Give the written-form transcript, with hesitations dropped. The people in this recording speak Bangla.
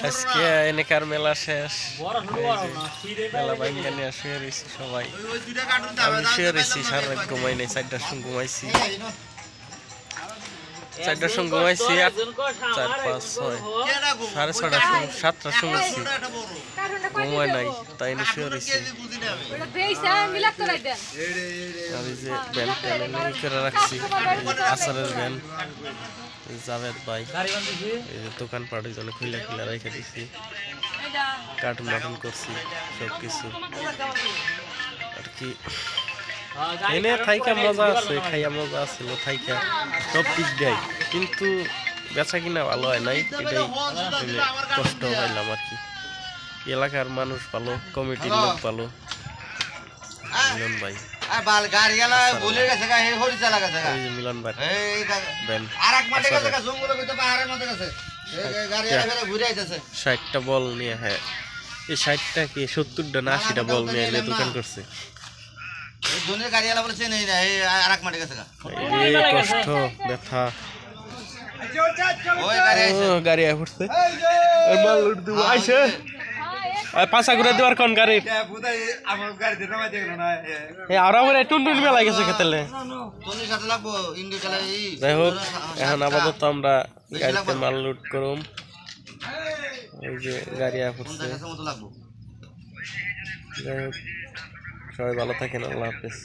আজকে এনেকার মেলা শেষ, মেলা বাইঙ্গা নিয়ে শুয়ে রয়েছি সবাই। আমি শুয়ে রয়েছি, সারা রাত ঘুমাই নাই, 4টার সময় ঘুমাইছি, 4টার সময় ঘুমাইছি, 4, 5, 6, 6:30টার সময়, 7টার সময় ঘুমাই নাই, তাই নিয়ে শুয়ে রয়েছি। আর এই যে ব্যান ট্যান করে রাখছি, আচারের ব্যান, জাভেদ ভাই, এই যে দোকানপাটের জন্য খুলে রেখে দিচ্ছি, কার্টুন মাটুন করছি সব কিছু আর কি। এনে থাইকা মজা আছে, খাইয়া মজা আছিল থাইকা, সব দিক দেয়, কিন্তু বেচা কিনা ভালো হয় নাই, এটাই কষ্ট পাইলাম আর কি। এলাকার মানুষ ভালো, কমিটির লোক ভালো, মিলন ভাই, মিলন ভাই বেন 60টা বল নিয়ে, হ্যাঁ এই 60টা কি 70টা না 80টা বল নিয়ে এলে দোকান করছে। কষ্ট ব্যথা, গাড়ি পড়ছে, পাঁচা ঘুরে দেওয়ার কোন গাড়ি আর টুনটুন মেলা গেছে খেতেলে। যাই হোক, এখন আপাতত আমরা গাড়িতে মাল লোড করুম। এই যে গাড়ি পড়ছে। যাই হোক, সবাই ভালো থাকেন, আল্লাহ হাফেজ।